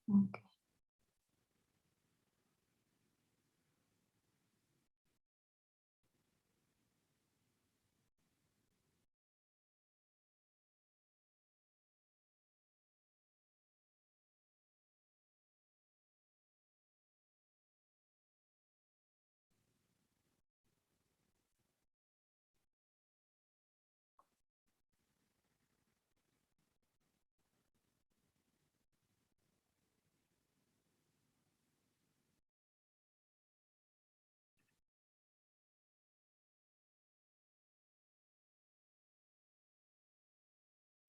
Okay.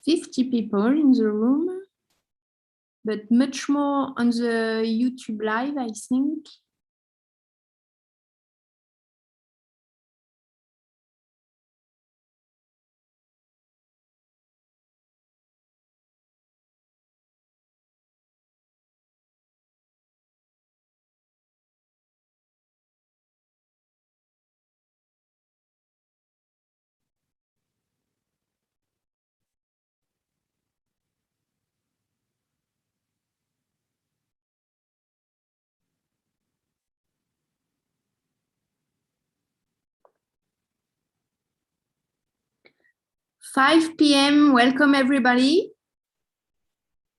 "50 people in the room, but much more on the YouTube live, I think." "5 p.m. Welcome, everybody.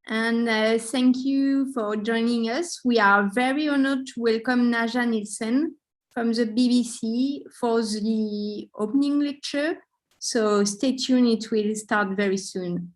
And thank you for joining us. We are very honored to welcome Naja NIELSEN from the BBC for the opening lecture. So stay tuned, it will start very soon.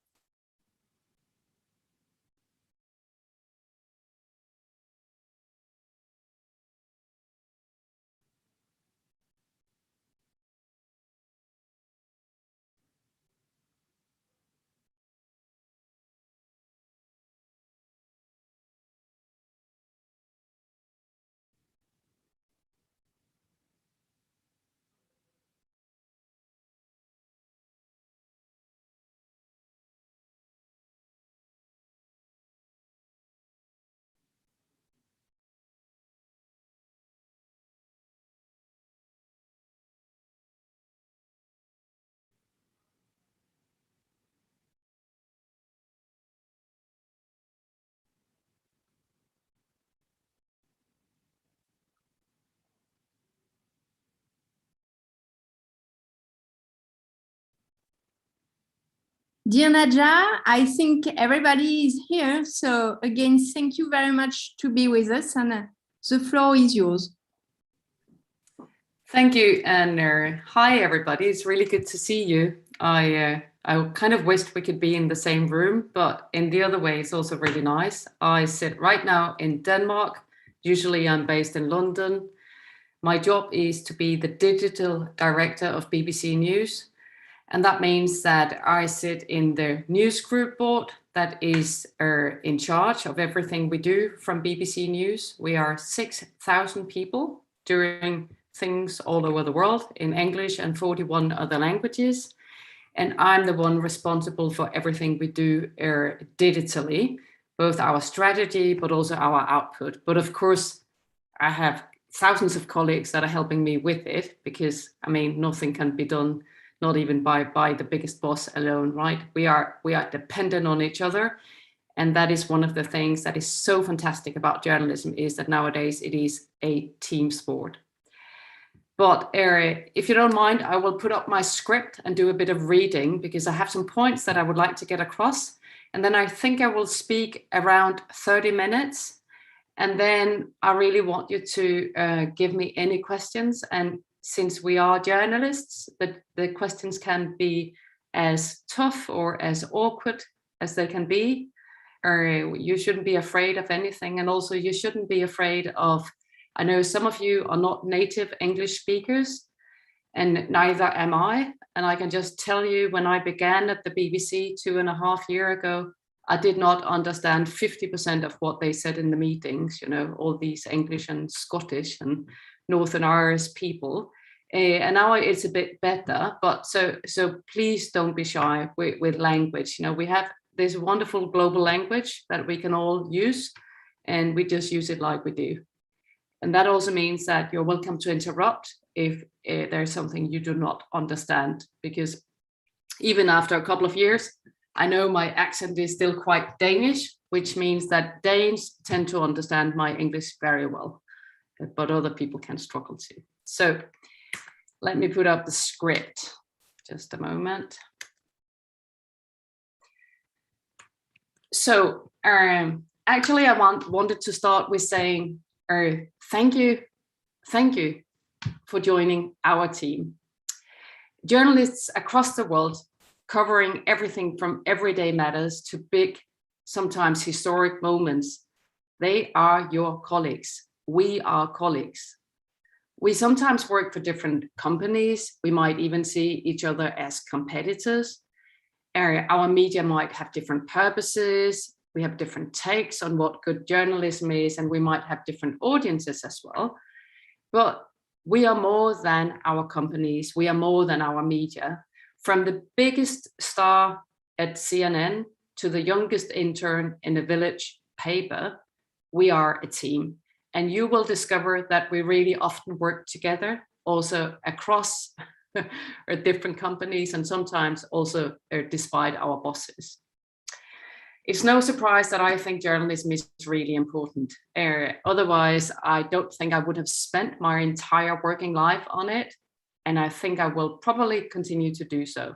Dear Naja, I think everybody is here. So again, thank you very much to be with us, and the floor is yours. Thank you, and hi everybody. It's really good to see you. I kind of wished we could be in the same room, but in the other way, it's also really nice. I sit right now in Denmark. Usually I'm based in London. My job is to be the digital director of BBC News. And that means that I sit in the news group board that is in charge of everything we do from BBC News. We are 6,000 people doing things all over the world in English and 41 other languages. And I'm the one responsible for everything we do digitally, both our strategy, but also our output. But of course, I have thousands of colleagues that are helping me with it, because I mean, nothing can be done, not even by the biggest boss alone, right? We are dependent on each other. And that is one of the things that is so fantastic about journalism, is that nowadays it is a team sport. But if you don't mind, I will put up my script and do a bit of reading, because I have some points that I would like to get across. And then I think I will speak around 30 minutes. And then I really want you to give me any questions. And since we are journalists, the questions can be as tough or as awkward as they can be. Or you shouldn't be afraid of anything. And also you shouldn't be afraid of, I know some of you are not native English speakers, and neither am I. And I can just tell you, when I began at the BBC 2.5 years ago, I did not understand 50% of what they said in the meetings, you know, all these English and Scottish and Northern Irish people. And now it's a bit better, but so please don't be shy with language. You know, we have this wonderful global language that we can all use, and we just use it like we do. And that also means that you're welcome to interrupt if there's something you do not understand, because even after a couple of years, I know my accent is still quite Danish, which means that Danes tend to understand my English very well, but other people can struggle too. So let me put up the script. Just a moment. So actually, I wanted to start with saying thank you for joining our team. Journalists across the world, covering everything from everyday matters to big, sometimes historic moments. They are your colleagues. We are colleagues. We sometimes work for different companies. We might even see each other as competitors. Our media might have different purposes. We have different takes on what good journalism is, and we might have different audiences as well. But we are more than our companies. We are more than our media. From the biggest star at CNN to the youngest intern in a village paper, we are a team. And you will discover that we really often work together, also across different companies, and sometimes also despite our bosses. It's no surprise that I think journalism is really important. Otherwise, I don't think I would have spent my entire working life on it. And I think I will probably continue to do so.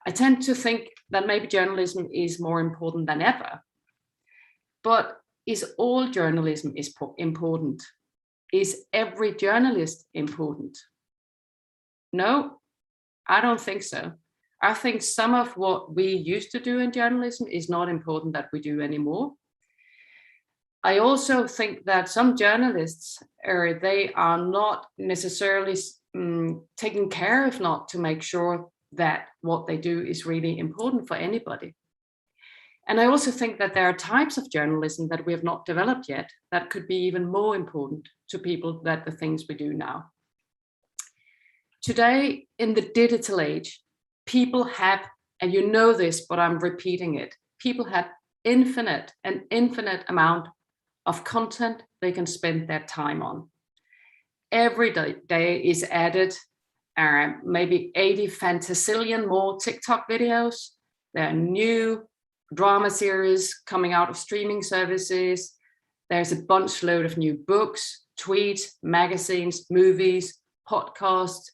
I tend to think that maybe journalism is more important than ever. But is all journalism important? Is every journalist important? No, I don't think so. I think some of what we used to do in journalism is not important that we do anymore. I also think that some journalists, they are not necessarily taken care of not to make sure that what they do is really important for anybody. And I also think that there are types of journalism that we have not developed yet that could be even more important to people than the things we do now. Today, in the digital age, people have, and you know this, but I'm repeating it, people have an infinite amount of content they can spend their time on. Every day is added maybe 80 fantasillion more TikTok videos. There are new drama series coming out of streaming services. There's a bunch load of new books, tweets, magazines, movies, podcasts,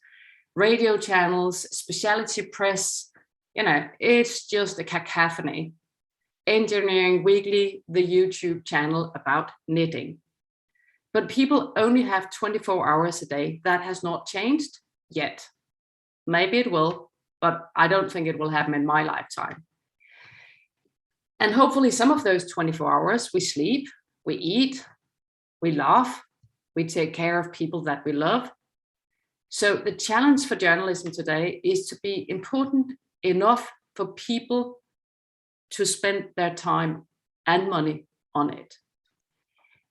radio channels, specialty press. You know, it's just a cacophony. Engineering Weekly, the YouTube channel about knitting. But people only have 24 hours a day. That has not changed yet. Maybe it will, but I don't think it will happen in my lifetime. And hopefully some of those 24 hours, we sleep, we eat, we laugh, we take care of people that we love. So the challenge for journalism today is to be important enough for people to spend their time and money on it.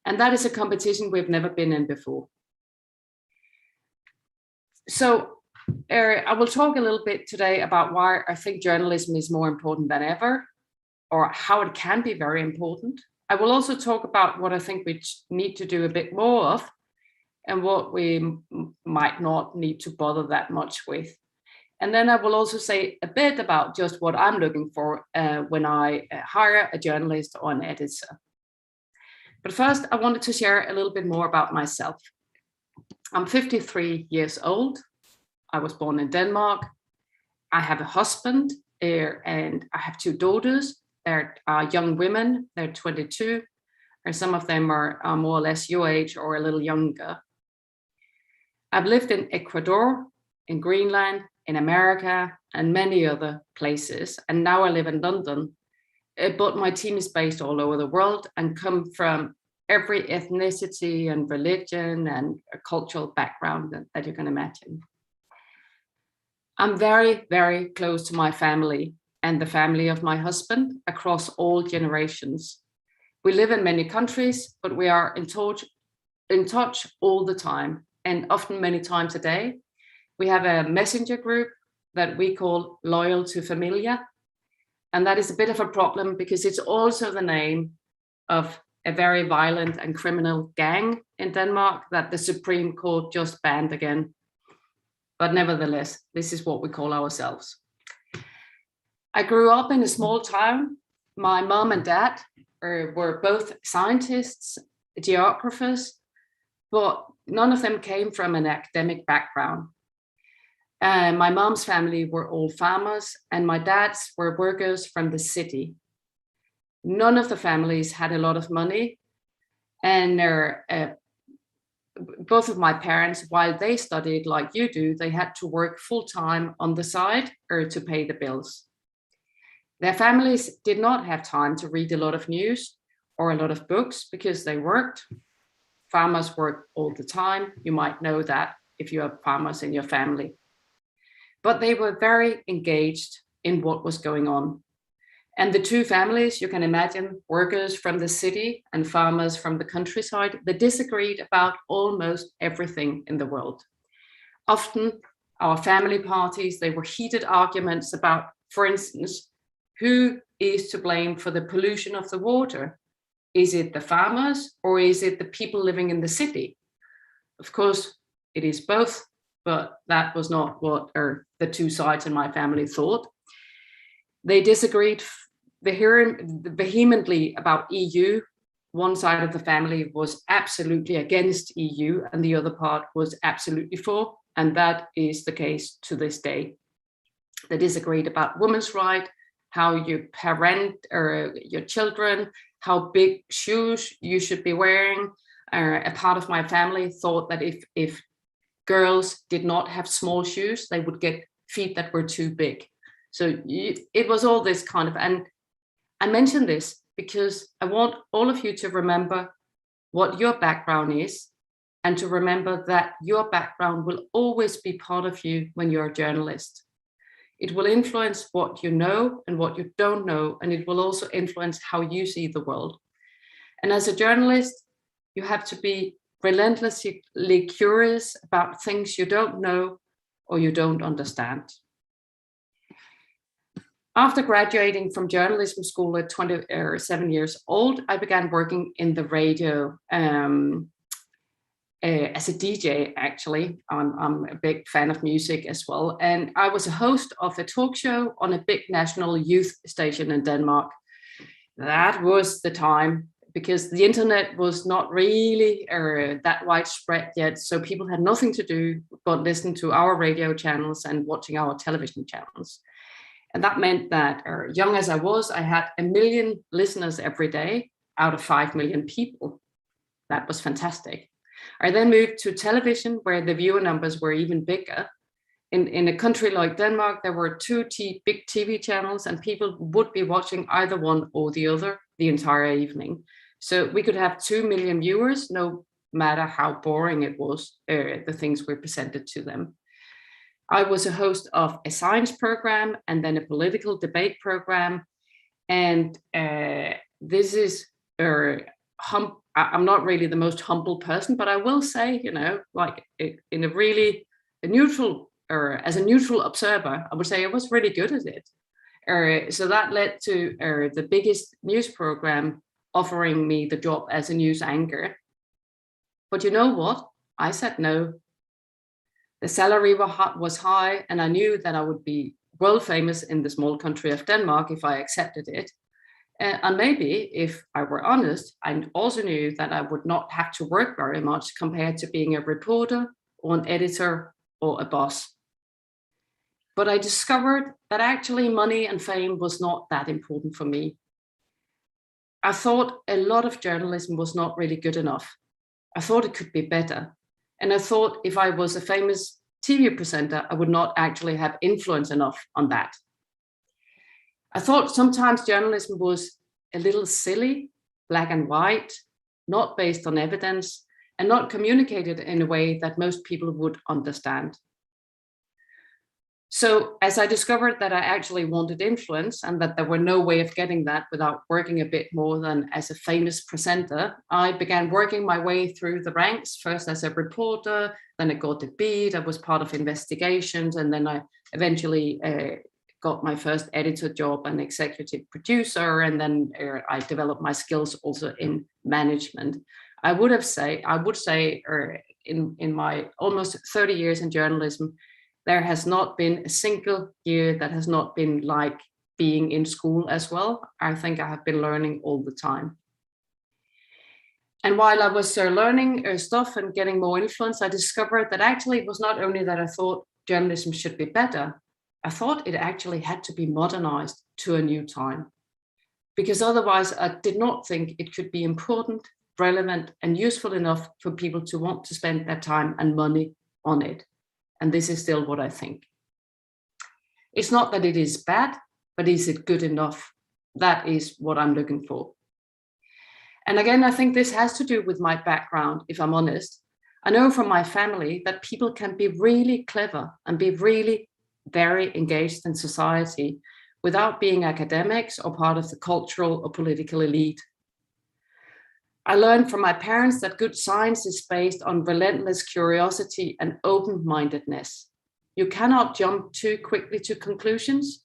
And that is a competition we've never been in before. So I will talk a little bit today about why I think journalism is more important than ever, or how it can be very important. I will also talk about what I think we need to do a bit more of, and what we might not need to bother that much with. And then I will also say a bit about just what I'm looking for when I hire a journalist or an editor. But first, I wanted to share a little bit more about myself. I'm 53 years old. I was born in Denmark. I have a husband and I have 2 daughters. They're young women, they're 22, and some of them are more or less your age or a little younger. I've lived in Ecuador, in Greenland, in America, and many other places. And now I live in London, but my team is based all over the world and come from every ethnicity and religion and a cultural background that you can imagine. I'm very, very close to my family and the family of my husband across all generations. We live in many countries, but we are in touch all the time, and often many times a day. We have a messenger group that we call Loyal to Familia. And that is a bit of a problem because it's also the name of a very violent and criminal gang in Denmark that the Supreme Court just banned again. But nevertheless, this is what we call ourselves. I grew up in a small town. My mom and dad were both scientists, geographers, but none of them came from an academic background. My mom's family were all farmers, and my dad's were workers from the city. None of the families had a lot of money, and both of my parents, while they studied like you do, they had to work full-time on the side to pay the bills. Their families did not have time to read a lot of news or a lot of books because they worked. Farmers work all the time. You might know that if you have farmers in your family. But they were very engaged in what was going on. And the two families, you can imagine, workers from the city and farmers from the countryside, they disagreed about almost everything in the world. Often our family parties, they were heated arguments about, for instance, who is to blame for the pollution of the water? Is it the farmers or is it the people living in the city? Of course, it is both, but that was not what the two sides in my family thought. They disagreed vehemently about EU. One side of the family was absolutely against EU and the other part was absolutely for, and that is the case to this day. They disagreed about women's rights, how you parent your children, how big shoes you should be wearing. A part of my family thought that if girls did not have small shoes, they would get feet that were too big. So it was all this kind of, and I mention this because I want all of you to remember what your background is and to remember that your background will always be part of you when you're a journalist. It will influence what you know and what you don't know, and it will also influence how you see the world. And as a journalist, you have to be relentlessly curious about things you don't know or you don't understand. After graduating from journalism school at 27 years old, I began working in the radio as a DJ, actually. I'm a big fan of music as well. And I was a host of a talk show on a big national youth station in Denmark. That was the time, because the internet was not really that widespread yet. So people had nothing to do but listen to our radio channels and watching our television channels. And that meant that, young as I was, I had 1 million listeners every day out of 5 million people. That was fantastic. I then moved to television, where the viewer numbers were even bigger. In a country like Denmark, there were two big TV channels, and people would be watching either one or the other the entire evening. So we could have 2 million viewers, no matter how boring it was, the things were presented to them. I was a host of a science program and then a political debate program. And this is, I'm not really the most humble person, but I will say, like in a really neutral, or as a neutral observer, I would say I was really good at it. So that led to the biggest news program offering me the job as a news anchor. But you know what? I said no. The salary was high, and I knew that I would be world famous in the small country of Denmark if I accepted it. And maybe, if I were honest, I also knew that I would not have to work very much compared to being a reporter or an editor or a boss. But I discovered that actually money and fame was not that important for me. I thought a lot of journalism was not really good enough. I thought it could be better. And I thought if I was a famous TV presenter, I would not actually have influence enough on that. I thought sometimes journalism was a little silly, black and white, not based on evidence, and not communicated in a way that most people would understand. So as I discovered that I actually wanted influence and that there were no way of getting that without working a bit more than as a famous presenter, I began working my way through the ranks, first as a reporter, then I got a beat, I was part of investigations, and then I eventually got my first editor job and executive producer, and then I developed my skills also in management. I would say in my almost 30 years in journalism, there has not been a single year that has not been like being in school as well. I think I have been learning all the time. And while I was learning stuff and getting more influence, I discovered that actually it was not only that I thought journalism should be better, I thought it actually had to be modernized to a new time. Because otherwise I did not think it could be important, relevant, and useful enough for people to want to spend their time and money on it. And this is still what I think. It's not that it is bad, but is it good enough? That is what I'm looking for. And again, I think this has to do with my background, if I'm honest. I know from my family that people can be really clever and be really very engaged in society without being academics or part of the cultural or political elite. I learned from my parents that good science is based on relentless curiosity and open-mindedness. You cannot jump too quickly to conclusions.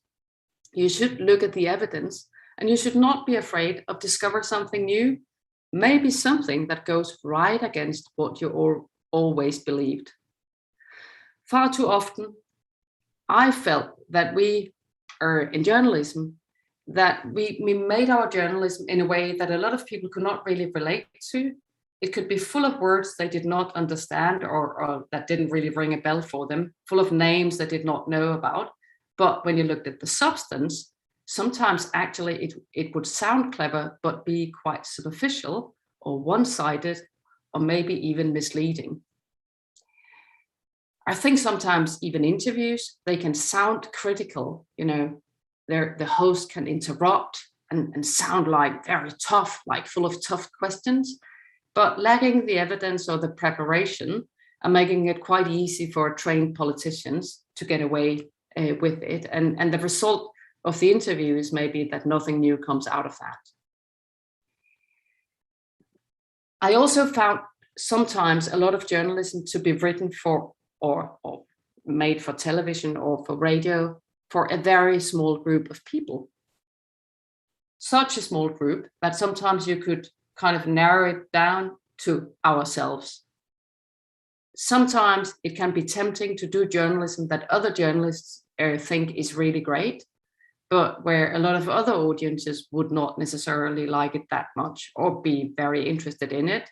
You should look at the evidence, and you should not be afraid of discovering something new, maybe something that goes right against what you always believed. Far too often, I felt that we are in journalism, that we made our journalism in a way that a lot of people could not really relate to. It could be full of words they did not understand or that didn't really ring a bell for them, full of names they did not know about. But when you looked at the substance, sometimes actually it would sound clever, but be quite superficial or one-sided, or maybe even misleading. I think sometimes even interviews, they can sound critical, you know, the host can interrupt and sound like very tough, like full of tough questions, but lacking the evidence or the preparation and making it quite easy for trained politicians to get away with it. And the result of the interview is maybe that nothing new comes out of that. I also found sometimes a lot of journalism to be written for or made for television or for radio for a very small group of people. Such a small group that sometimes you could kind of narrow it down to ourselves. Sometimes it can be tempting to do journalism that other journalists think is really great, but where a lot of other audiences would not necessarily like it that much or be very interested in it.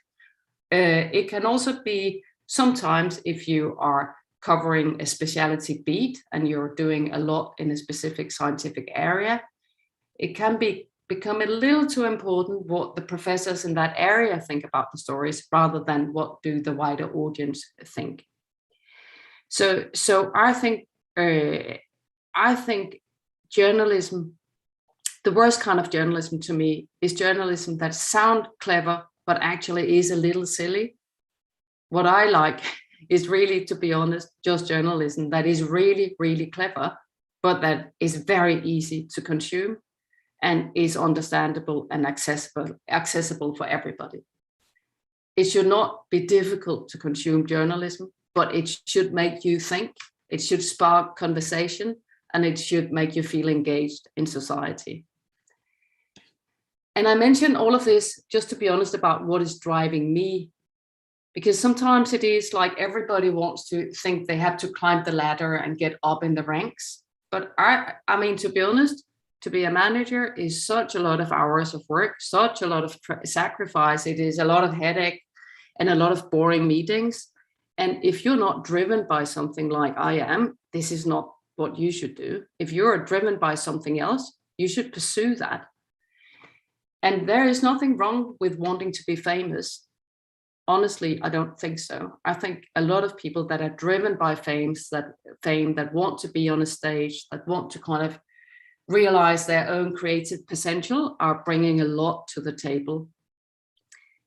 It can also be sometimes if you are covering a specialty beat and you're doing a lot in a specific scientific area, it can become a little too important what the professors in that area think about the stories rather than what do the wider audience think. So I think journalism, the worst kind of journalism to me is journalism that sounds clever but actually is a little silly. What I like is really, to be honest, just journalism that is really, really clever, but that is very easy to consume and is understandable and accessible for everybody. It should not be difficult to consume journalism, but it should make you think, it should spark conversation, and it should make you feel engaged in society. And I mention all of this just to be honest about what is driving me, because sometimes it is like everybody wants to think they have to climb the ladder and get up in the ranks. But I mean, to be honest, to be a manager is such a lot of hours of work, such a lot of sacrifice. It is a lot of headache and a lot of boring meetings. And if you're not driven by something like I am, this is not what you should do. If you're driven by something else, you should pursue that. And there is nothing wrong with wanting to be famous. Honestly, I don't think so. I think a lot of people that are driven by fame, that want to be on a stage, that want to kind of realize their own creative potential are bringing a lot to the table.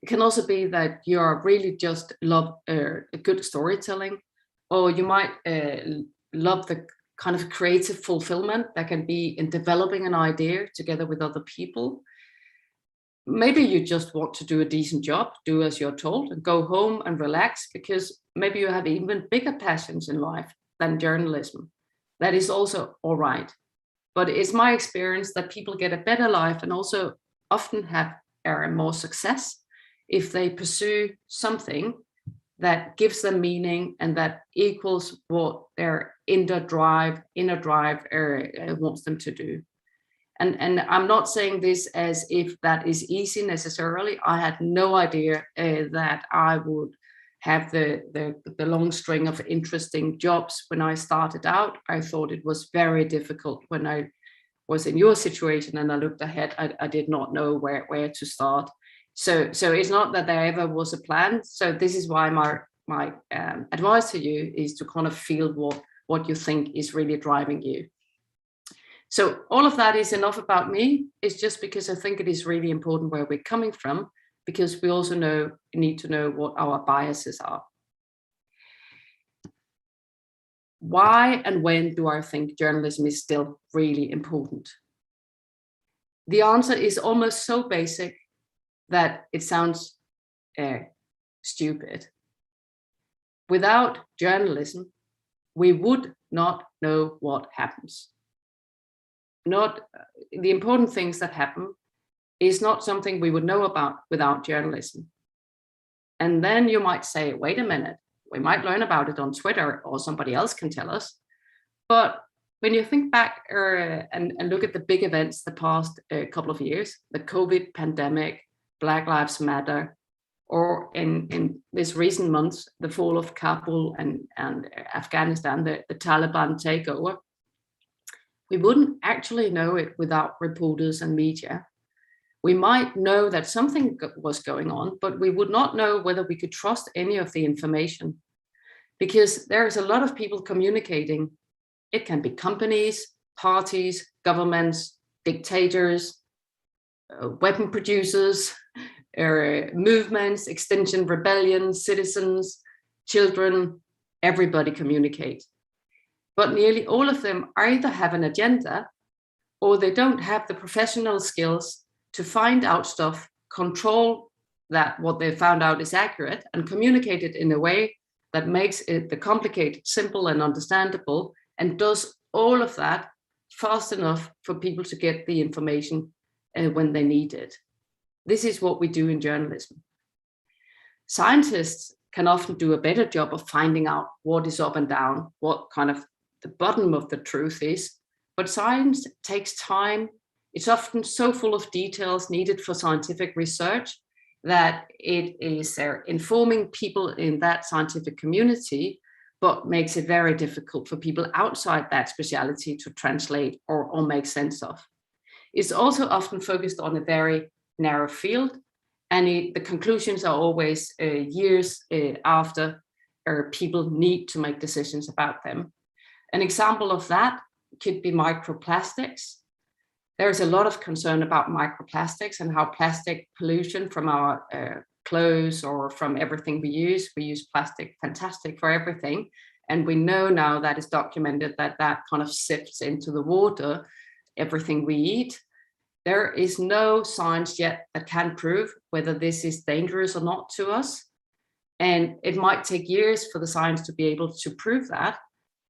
It can also be that you are really just love a good storytelling, or you might love the kind of creative fulfillment that can be in developing an idea together with other people. Maybe you just want to do a decent job, do as you're told, and go home and relax, because maybe you have even bigger passions in life than journalism. That is also all right. But it's my experience that people get a better life and also often have more success if they pursue something that gives them meaning and that equals what their inner drive wants them to do. And I'm not saying this as if that is easy necessarily. I had no idea that I would have the long string of interesting jobs when I started out. I thought it was very difficult when I was in your situation and I looked ahead. I did not know where to start. So it's not that there ever was a plan. So this is why my advice to you is to kind of feel what you think is really driving you. So all of that is enough about me. It's just because I think it is really important where we're coming from, because we also need to know what our biases are. Why and when do I think journalism is still really important? The answer is almost so basic that it sounds stupid. Without journalism, we would not know what happens. The important things that happen is not something we would know about without journalism. And then you might say, wait a minute, we might learn about it on Twitter or somebody else can tell us. But when you think back and look at the big events the past couple of years, the COVID pandemic, Black Lives Matter, or in this recent months, the fall of Kabul and Afghanistan, the Taliban takeover, we wouldn't actually know it without reporters and media. We might know that something was going on, but we would not know whether we could trust any of the information, because there's a lot of people communicating. It can be companies, parties, governments, dictators, weapon producers, movements, Extinction Rebellion, citizens, children, everybody communicates. But nearly all of them either have an agenda or they don't have the professional skills to find out stuff, control that what they found out is accurate, and communicate it in a way that makes it the complicated simple and understandable, and does all of that fast enough for people to get the information when they need it. This is what we do in journalism. Scientists can often do a better job of finding out what is up and down, what kind of the bottom of the truth is, but science takes time. It's often so full of details needed for scientific research that it is informing people in that scientific community, but makes it very difficult for people outside that speciality to translate or make sense of. It's also often focused on a very narrow field, and the conclusions are always years after people need to make decisions about them. An example of that could be microplastics. There's a lot of concern about microplastics and how plastic pollution from our clothes or from everything we use plastic, fantastic for everything. And we know now that is documented that kind of sifts into the water, everything we eat. There is no science yet that can prove whether this is dangerous or not to us. And it might take years for the science to be able to prove that.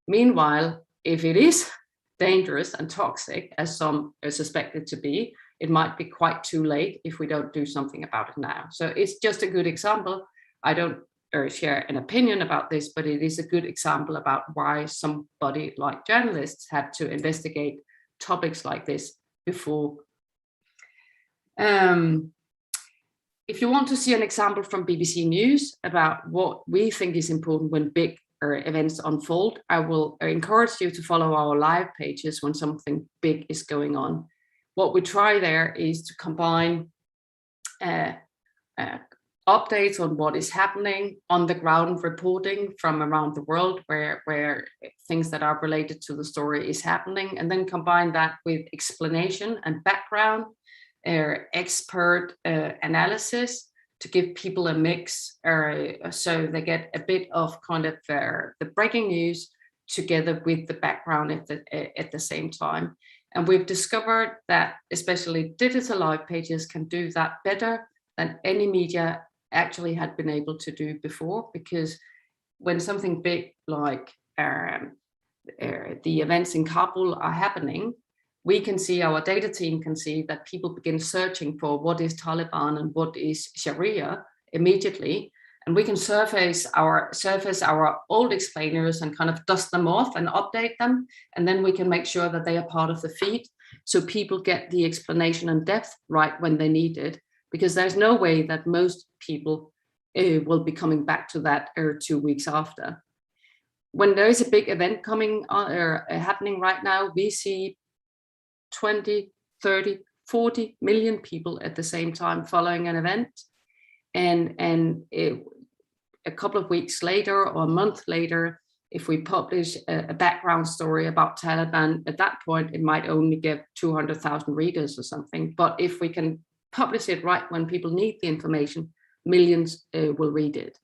Meanwhile, if it is dangerous and toxic, as some are suspected to be, it might be quite too late if we don't do something about it now. So it's just a good example. I don't share an opinion about this, but it is a good example about why somebody like journalists had to investigate topics like this before. If you want to see an example from BBC News about what we think is important when big events unfold, I will encourage you to follow our live pages when something big is going on. What we try there is to combine updates on what is happening, on the ground reporting from around the world where things that are related to the story is happening, and then combine that with explanation and background, expert analysis, to give people a mix, so they get a bit of kind of the breaking news together with the background at the same time. And we've discovered that especially digital live pages can do that better than any media actually had been able to do before, because when something big like the events in Kabul are happening, we can see, our data team can see that people begin searching for what is Taliban and what is Sharia immediately. And we can surface our old explainers and kind of dust them off and update them. And then we can make sure that they are part of the feed. so people get the explanation and depth right when they need it, because there's no way that most people will be coming back to that 2 weeks after. When there is a big event coming on or happening right now, we see 20, 30, 40 million people at the same time following an event. And a couple of weeks later or a month later, if we publish a background story about Taliban, at that point, it might only get 200,000 readers or something. But if we can publish it right when people need the information, millions will read it.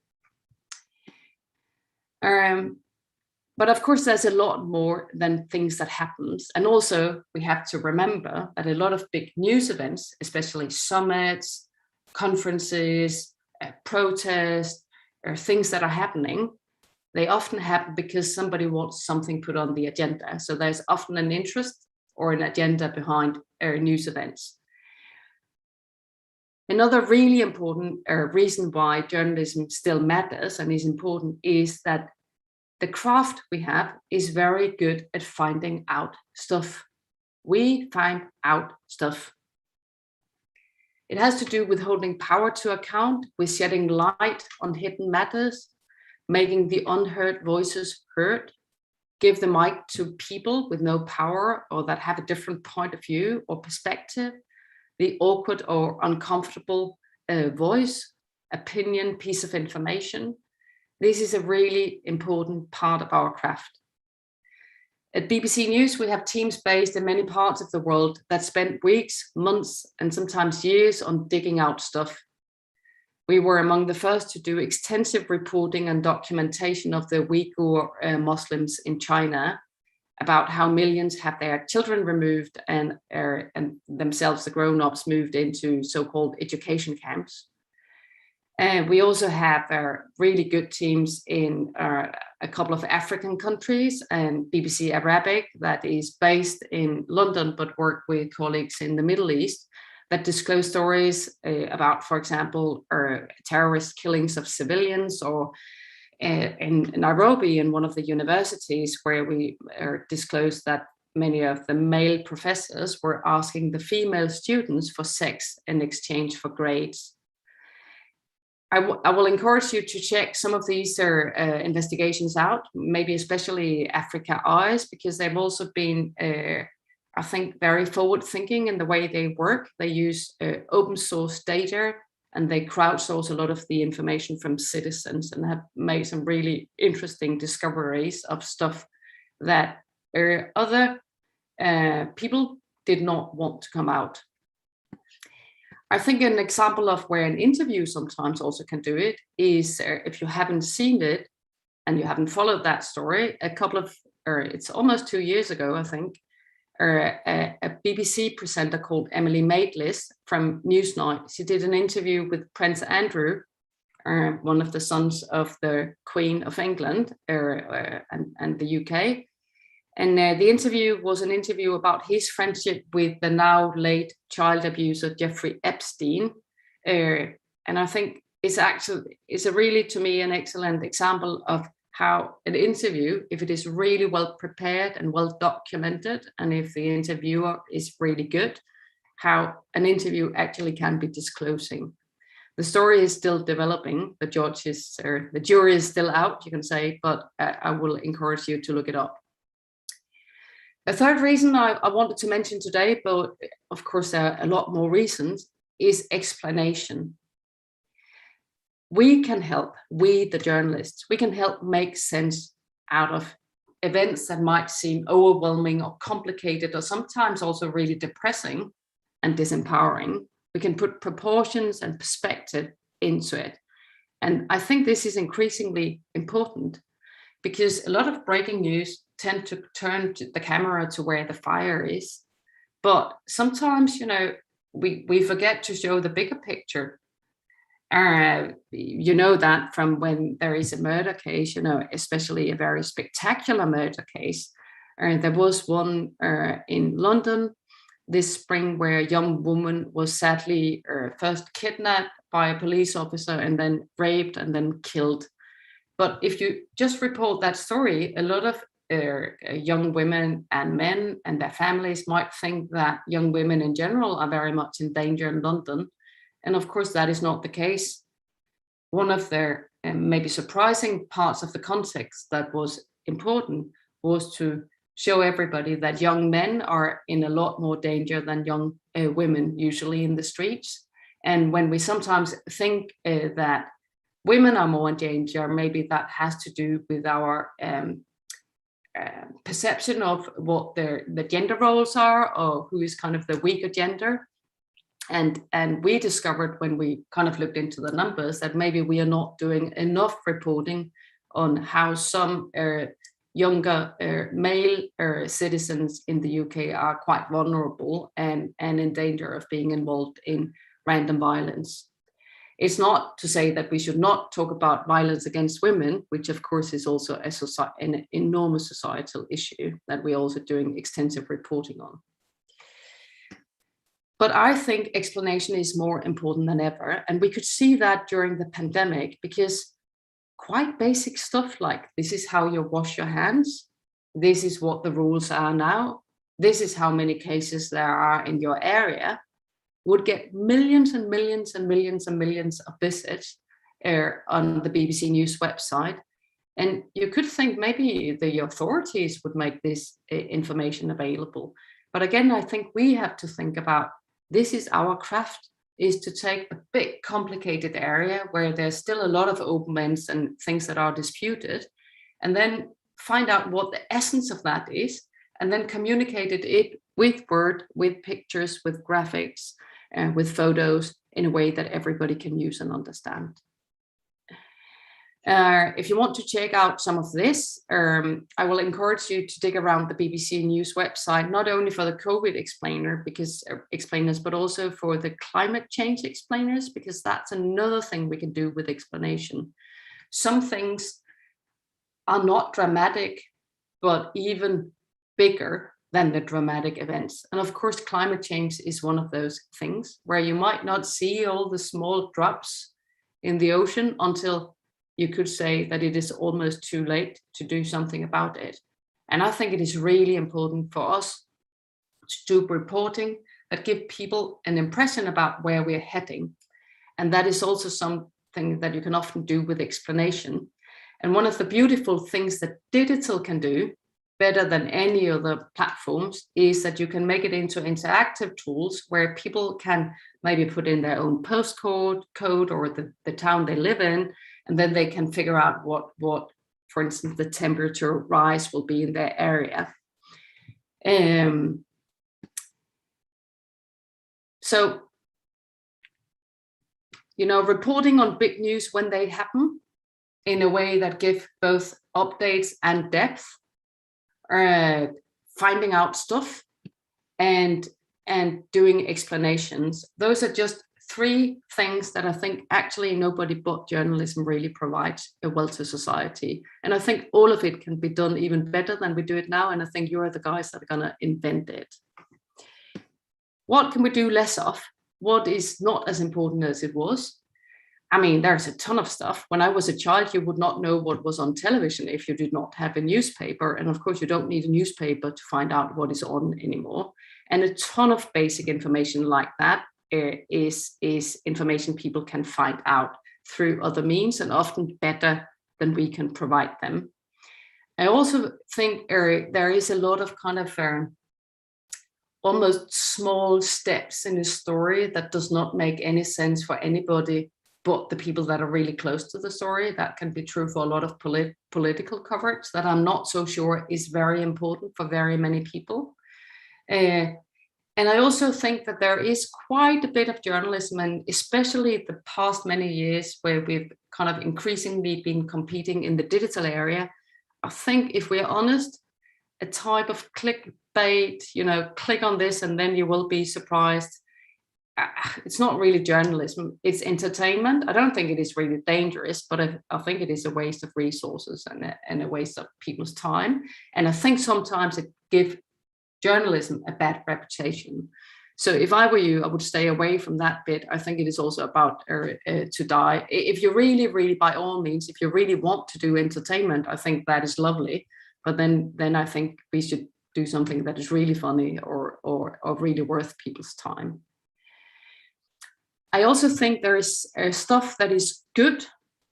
But of course, there's a lot more than things that happens. And also, we have to remember that a lot of big news events, especially summits, conferences, protests, or things that are happening, they often happen because somebody wants something put on the agenda. So there's often an interest or an agenda behind news events. Another really important reason why journalism still matters and is important is that the craft we have is very good at finding out stuff. We find out stuff. It has to do with holding power to account, with shedding light on hidden matters, making the unheard voices heard, give the mic to people with no power or that have a different point of view or perspective, the awkward or uncomfortable voice, opinion, piece of information. This is a really important part of our craft. At BBC News, we have teams based in many parts of the world that spend weeks, months, and sometimes years on digging out stuff. We were among the first to do extensive reporting and documentation of the Uyghur Muslims in China, about how millions have their children removed and themselves, the grown-ups, moved into so-called education camps. And we also have really good teams in a couple of African countries, and BBC Arabic that is based in London, but work with colleagues in the Middle East that disclose stories about, for example, terrorist killings of civilians, or in Nairobi, in one of the universities, where we disclosed that many of the male professors were asking the female students for sex in exchange for grades. I will encourage you to check some of these investigations out, maybe especially Africa Eyes, because they've also been, I think, very forward-thinking in the way they work. They use open source data, and they crowdsource a lot of the information from citizens, and have made some really interesting discoveries of stuff that other people did not want to come out. I think an example of where an interview sometimes also can do it is if you haven't seen it and you haven't followed that story, it's almost 2 years ago, I think, a BBC presenter called Emily Maitlis from Newsnight. She did an interview with Prince Andrew, one of the sons of the Queen of England and the UK. And the interview was an interview about his friendship with the now late child abuser Jeffrey Epstein. And I think it's a really, to me, an excellent example of how an interview, if it is really well prepared and well documented, and if the interviewer is really good, how an interview actually can be disclosing. The story is still developing. The jury is still out, you can say, but I will encourage you to look it up. A third reason I wanted to mention today, but of course there are a lot more reasons, is explanation. We can help, the journalists, we can help make sense out of events that might seem overwhelming or complicated, or sometimes also really depressing and disempowering. We can put proportions and perspective into it. And I think this is increasingly important, because a lot of breaking news tend to turn the camera to where the fire is. But sometimes, we forget to show the bigger picture. You know that from when there is a murder case, especially a very spectacular murder case. There was one in London this spring where a young woman was sadly first kidnapped by a police officer and then raped and then killed. But if you just report that story, a lot of young women and men and their families might think that young women in general are very much in danger in London. And of course, that is not the case. One of the maybe surprising parts of the context that was important was to show everybody that young men are in a lot more danger than young women usually in the streets. And when we sometimes think that women are more in danger, maybe that has to do with our perception of what the gender roles are, or who is kind of the weaker gender. And we discovered when we kind of looked into the numbers that maybe we are not doing enough reporting on how some younger male citizens in the UK are quite vulnerable and in danger of being involved in random violence. It's not to say that we should not talk about violence against women, which of course is also an enormous societal issue that we're also doing extensive reporting on. But I think explanation is more important than ever. And we could see that during the pandemic, because quite basic stuff like this is how you wash your hands. This is what the rules are now. This is how many cases there are in your area, would get millions and millions and millions and millions of visits on the BBC News website. And you could think maybe the authorities would make this information available. But again, I think we have to think about this is our craft, is to take a big complicated area where there's still a lot of open ends and things that are disputed, and then find out what the essence of that is, and then communicate it with word, with pictures, with graphics, and with photos in a way that everybody can use and understand. If you want to check out some of this, I will encourage you to dig around the BBC News website, not only for the COVID explainers, but also for the climate change explainers, because that's another thing we can do with explanation. Some things are not dramatic, but even bigger than the dramatic events. And of course, climate change is one of those things where you might not see all the small drops in the ocean until you could say that it is almost too late to do something about it. And I think it is really important for us to do reporting that give people an impression about where we're heading. And that is also something that you can often do with explanation. And one of the beautiful things that digital can do better than any other platforms is that you can make it into interactive tools where people can maybe put in their own postcode code or the town they live in, and then they can figure out what, for instance, the temperature rise will be in their area. So, reporting on big news when they happen in a way that give both updates and depth, finding out stuff and doing explanations. Those are just three things that I think actually nobody but journalism really provides well to society. And I think all of it can be done even better than we do it now. And I think you're the guys that are going to invent it. What can we do less of? What is not as important as it was? I mean, there's a ton of stuff. When I was a child, you would not know what was on television if you did not have a newspaper. And of course, you don't need a newspaper to find out what is on anymore. And a ton of basic information like that is information people can find out through other means, and often better than we can provide them. I also think there is a lot of kind of almost small steps in a story that does not make any sense for anybody but the people that are really close to the story. That can be true for a lot of political coverage that I'm not so sure is very important for very many people. And I also think that there is quite a bit of journalism, and especially the past many years where we've kind of increasingly been competing in the digital area. I think if we're honest, a type of clickbait, click on this and then you will be surprised. It's not really journalism, it's entertainment. I don't think it is really dangerous, but I think it is a waste of resources and a waste of people's time. And I think sometimes it gives journalism a bad reputation. So if I were you, I would stay away from that bit. I think it is also about to die. If you really, really, by all means, if you really want to do entertainment, I think that is lovely. but then I think we should do something that is really funny or really worth people's time. I also think there is stuff that is good,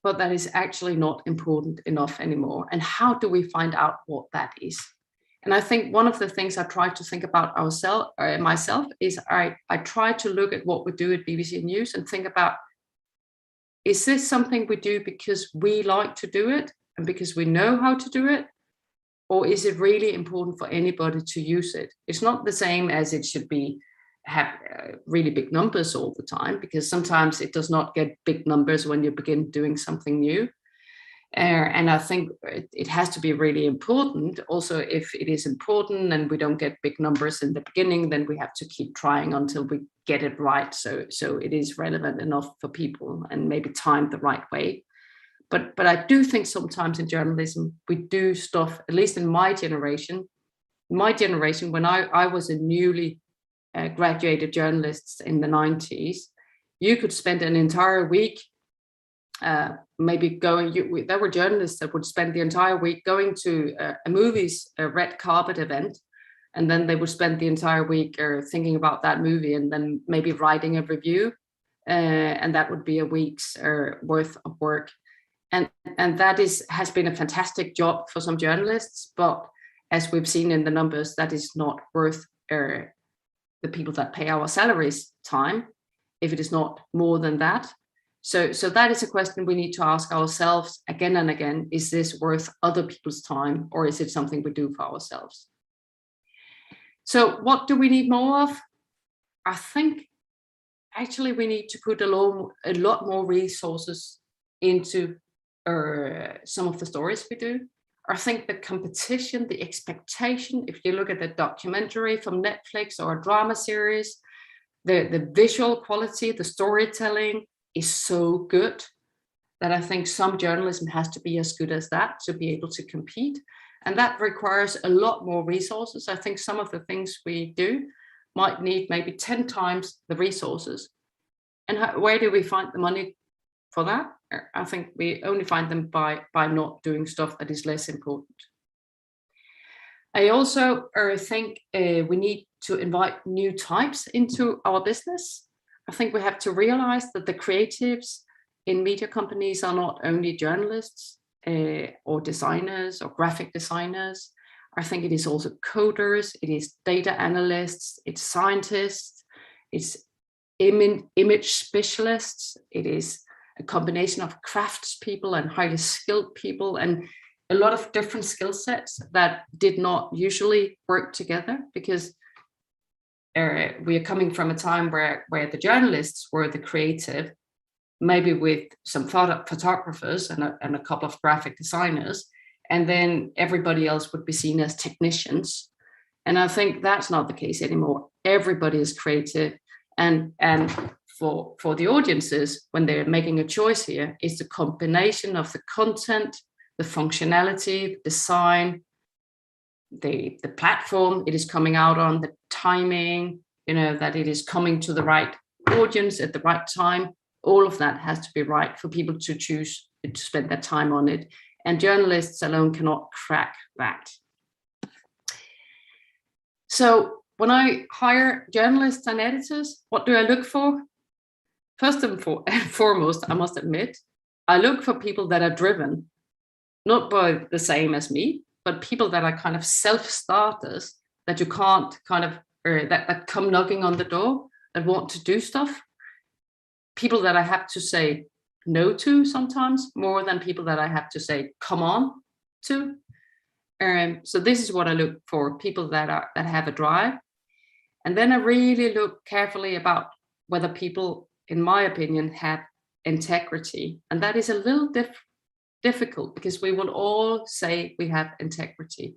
but that is actually not important enough anymore. And how do we find out what that is? And I think one of the things I try to think about myself is I try to look at what we do at BBC News and think about, is this something we do because we like to do it and because we know how to do it? Or is it really important for anybody to use it? It's not the same as it should be have really big numbers all the time, because sometimes it does not get big numbers when you begin doing something new. And I think it has to be really important. Also, if it is important and we don't get big numbers in the beginning, then we have to keep trying until we get it right. So it is relevant enough for people and maybe timed the right way. But I do think sometimes in journalism, we do stuff, at least in my generation, when I was a newly graduated journalist in the 90s, you could spend an entire week maybe going, there were journalists that would spend the entire week going to a red carpet event, and then they would spend the entire week thinking about that movie and then maybe writing a review, and that would be a week's worth of work. And that has been a fantastic job for some journalists, but as we've seen in the numbers, that is not worth the people that pay our salaries time, if it is not more than that. So that is a question we need to ask ourselves again and again. Is this worth other people's time, or is it something we do for ourselves? So what do we need more of? I think actually we need to put a lot more resources into some of the stories we do. I think the competition, the expectation, if you look at the documentary from Netflix or a drama series, the visual quality, the storytelling is so good that I think some journalism has to be as good as that to be able to compete. And that requires a lot more resources. I think some of the things we do might need maybe 10 times the resources. And where do we find the money for that? I think we only find them by not doing stuff that is less important. I also think we need to invite new types into our business. I think we have to realize that the creatives in media companies are not only journalists or designers or graphic designers. I think it is also coders, it is data analysts, it's scientists, it's image specialists, it is a combination of craftspeople and highly skilled people, and a lot of different skill sets that did not usually work together, because we are coming from a time where the journalists were the creative, maybe with some photographers and a couple of graphic designers, and then everybody else would be seen as technicians. And I think that's not the case anymore. Everybody is creative, and for the audiences, when they're making a choice here, is the combination of the content, the functionality, the design, the platform it is coming out on, the timing, that it is coming to the right audience at the right time. All of that has to be right for people to choose to spend their time on it. And journalists alone cannot crack that. So when I hire journalists and editors, what do I look for? First and foremost, I must admit, I look for people that are driven, not by the same as me, but people that are kind of self-starters, that you can't that come knocking on the door, that want to do stuff. People that I have to say no to sometimes, more than people that I have to say come on to. So this is what I look for, people that have a drive. And then I really look carefully about whether people, in my opinion, have integrity. And that is a little difficult, because we will all say we have integrity.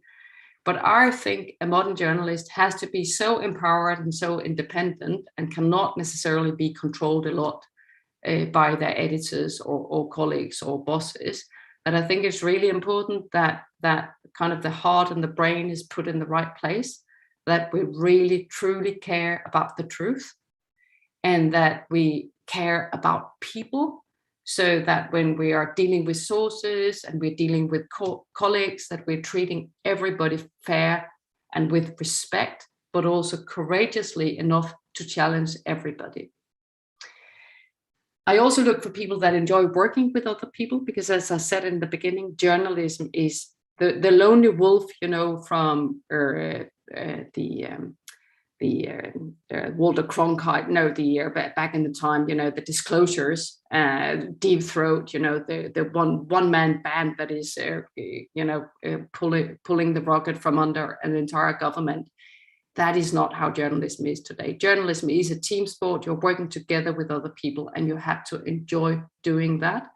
But I think a modern journalist has to be so empowered and so independent, and cannot necessarily be controlled a lot by their editors or colleagues or bosses, that I think it's really important that kind of the heart and the brain is put in the right place, that we really truly care about the truth, and that we care about people. so that when we are dealing with sources and we're dealing with colleagues, that we're treating everybody fair and with respect, but also courageously enough to challenge everybody. I also look for people that enjoy working with other people, because as I said in the beginning, journalism is the lonely wolf, you know, from Walter Cronkite, no, back in the time, you know, the Disclosures, Deep Throat, you know, the one-man band that is, you know, pulling the rocket from under an entire government. That is not how journalism is today. Journalism is a team sport. You're working together with other people, and you have to enjoy doing that,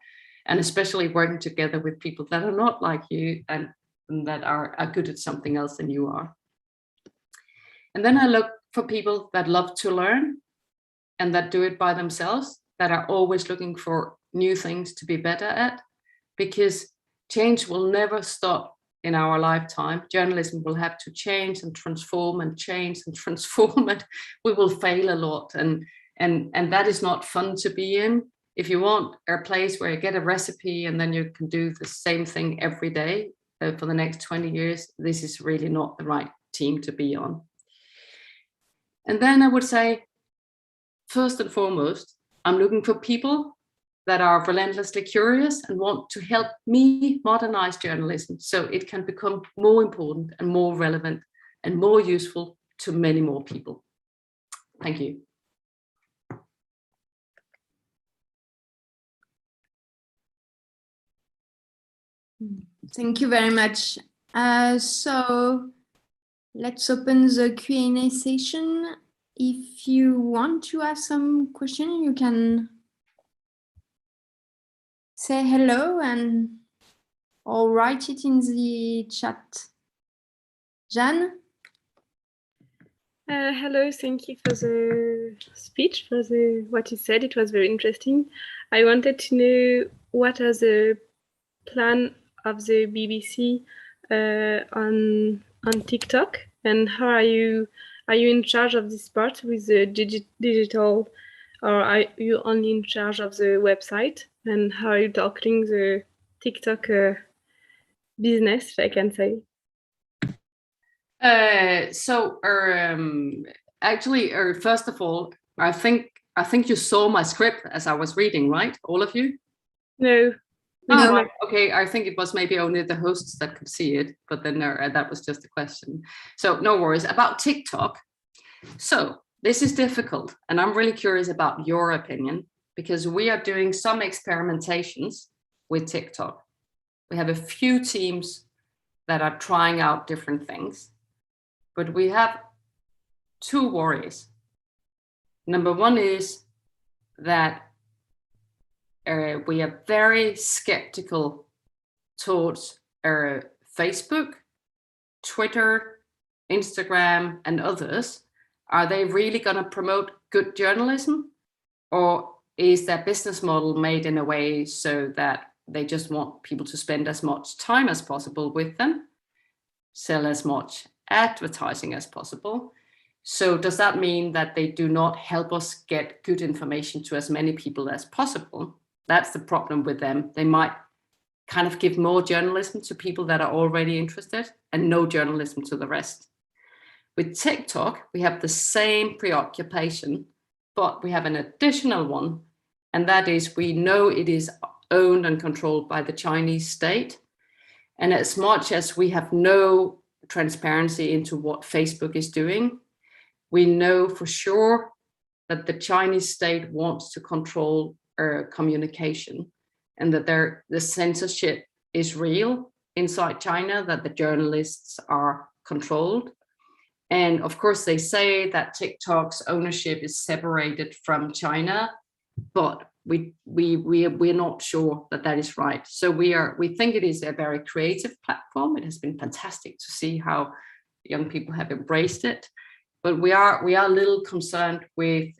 and especially working together with people that are not like you and that are good at something else than you are. And then I look for people that love to learn and that do it by themselves, that are always looking for new things to be better at, because change will never stop in our lifetime. Journalism will have to change and transform and change and transform, and we will fail a lot. And that is not fun to be in. If you want a place where you get a recipe and then you can do the same thing every day for the next 20 years, this is really not the right team to be on. And then I would say, first and foremost, I'm looking for people that are relentlessly curious and want to help me modernize journalism so it can become more important and more relevant and more useful to many more people. Thank you. Thank you very much. So let's open the Q&A session. If you want to ask some question, you can say hello or write it in the chat. Jeanne? Hello, thank you for the speech, for what you said. It was very interesting. I wanted to know what are the plan of the BBC on TikTok, and how are you in charge of this part with the digital, or are you only in charge of the website, and how are you tackling the TikTok business, if I can say? Actually, first of all, I think you saw my script as I was reading, right? All of you? No. Oh, right. Okay, I think it was maybe only the hosts that could see it, but then that was just a question. So no worries about TikTok. So this is difficult, and I'm really curious about your opinion, because we are doing some experimentations with TikTok. We have a few teams that are trying out different things, but we have two worries. Number one is that we are very skeptical towards Facebook, Twitter, Instagram, and others. Are they really going to promote good journalism, or is their business model made in a way so that they just want people to spend as much time as possible with them, sell as much advertising as possible? So does that mean that they do not help us get good information to as many people as possible? That's the problem with them. They might kind of give more journalism to people that are already interested and no journalism to the rest. With TikTok, we have the same preoccupation, but we have an additional one, and that is we know it is owned and controlled by the Chinese state. And as much as we have no transparency into what Facebook is doing, we know for sure that the Chinese state wants to control communication, and that the censorship is real inside China, that the journalists are controlled. And of course, they say that TikTok's ownership is separated from China, but we're not sure that that is right. So we think it is a very creative platform. It has been fantastic to see how young people have embraced it, but we are a little concerned with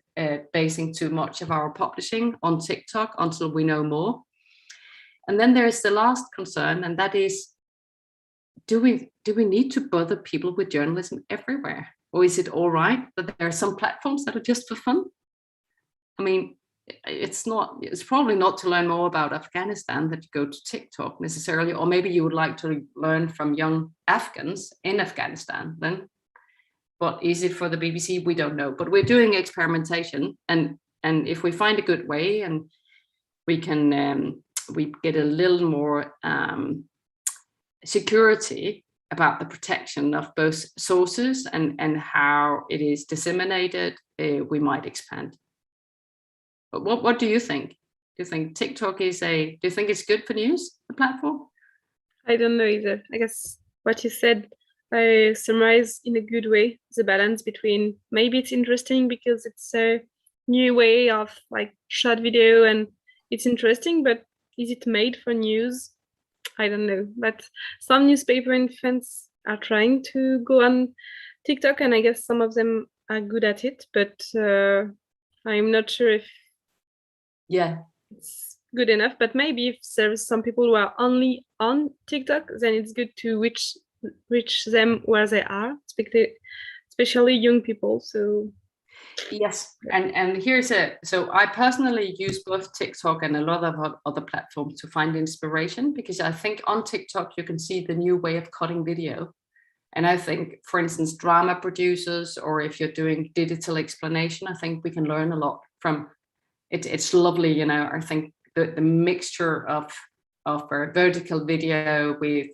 basing too much of our publishing on TikTok until we know more. And then there is the last concern, and that is, do we need to bother people with journalism everywhere? Or is it all right that there are some platforms that are just for fun? I mean, it's probably not to learn more about Afghanistan that you go to TikTok necessarily, or maybe you would like to learn from young Afghans in Afghanistan then. But is it for the BBC? We don't know, but we're doing experimentation, and if we find a good way and we can we get a little more security about the protection of both sources and how it is disseminated, we might expand. But what do you think? Do you think TikTok do you think it's good for news, the platform? I don't know either. I guess what you said, I summarize in a good way the balance between maybe it's interesting because it's a new way of like short video and it's interesting, but is it made for news? I don't know. But some newspaper in France are trying to go on TikTok, and I guess some of them are good at it, but I'm not sure if it's good enough. But maybe if there's some people who are only on TikTok, then it's good to reach them where they are, especially young people. So yes, and so I personally use both TikTok and a lot of other platforms to find inspiration, because I think on TikTok you can see the new way of cutting video. And I think, for instance, drama producers, or if you're doing digital explanation, I think we can learn a lot from it. It's lovely, you know. I think the mixture of vertical video with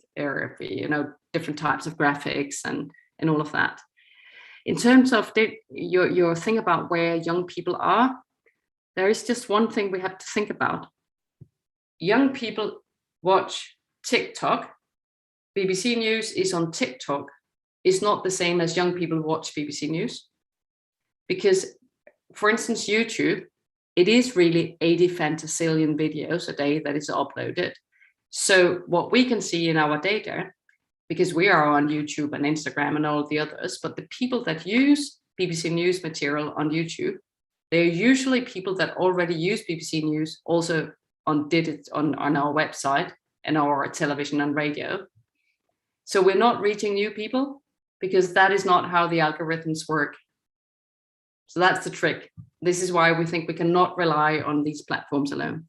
different types of graphics and all of that. In terms of your thing about where young people are, there is just one thing we have to think about. Young people watch TikTok. BBC News is on TikTok. It's not the same as young people watch BBC News. Because, for instance, YouTube, it is really 80 fantasillion videos a day that is uploaded. So what we can see in our data, because we are on YouTube and Instagram and all the others, but the people that use BBC News material on YouTube, they're usually people that already use BBC News also on our website and our television and radio. So we're not reaching new people, because that is not how the algorithms work. So that's the trick. This is why we think we cannot rely on these platforms alone.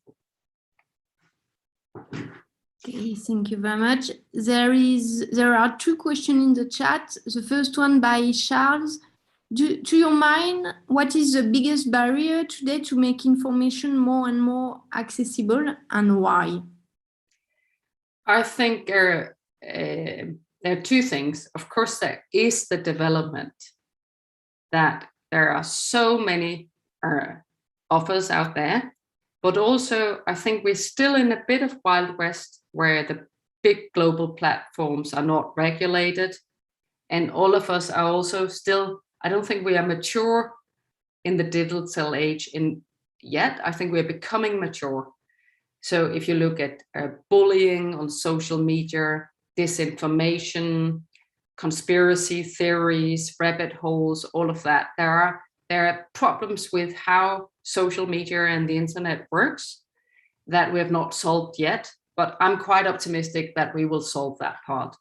Okay, thank you very much. There are two questions in the chat. The first one by Charles. To your mind, what is the biggest barrier today to make information more and more accessible, and why? I think there are two things. Of course, there is the development that there are so many offers out there, but also I think we're still in a bit of Wild West, where the big global platforms are not regulated, and all of us are also still, I don't think we are mature in the digital age yet. I think we're becoming mature. So if you look at bullying on social media, disinformation, conspiracy theories, rabbit holes, all of that, there are problems with how social media and the internet works that we have not solved yet, but I'm quite optimistic that we will solve that part.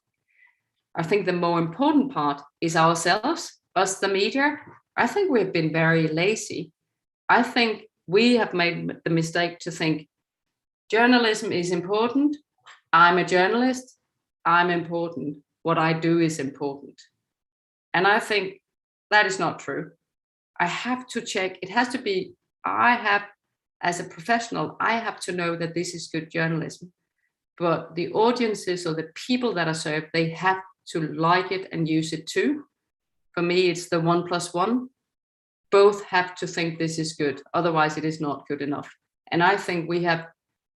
I think the more important part is ourselves, us, the media. I think we've been very lazy. I think we have made the mistake to think journalism is important. I'm a journalist. I'm important. What I do is important. And I think that is not true. I have to check. It has to be, as a professional, I have to know that this is good journalism. But the audiences or the people that are served, they have to like it and use it too. For me, it's the 1 + 1. Both have to think this is good. Otherwise, it is not good enough. And I think we have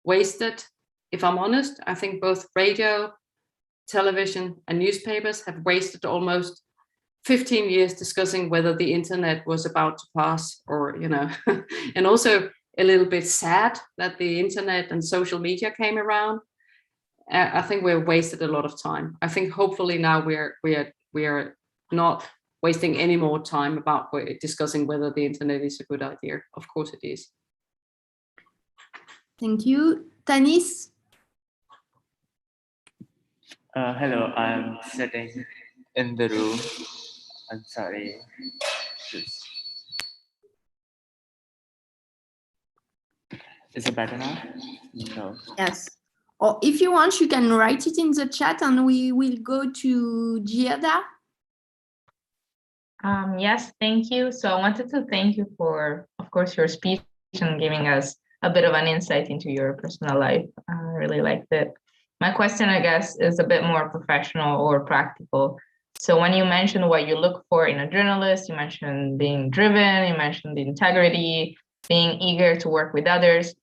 wasted, if I'm honest, I think both radio, television, and newspapers have wasted almost 15 years discussing whether the internet was about to pass, or, and also a little bit sad that the internet and social media came around. I think we've wasted a lot of time. I think hopefully now we are not wasting any more time about discussing whether the internet is a good idea. Of course it is. Thank you. Tanis? Hello, I'm sitting in the room. I'm sorry. Is it better now? No. Yes. Or if you want, you can write it in the chat and we will go to Giada. Yes, thank you. So I wanted to thank you for, of course, your speech and giving us a bit of an insight into your personal life. I really liked it. My question, I guess, is a bit more professional or practical. So when you mentioned what you look for in a journalist, you mentioned being driven, you mentioned the integrity, being eager to work with others.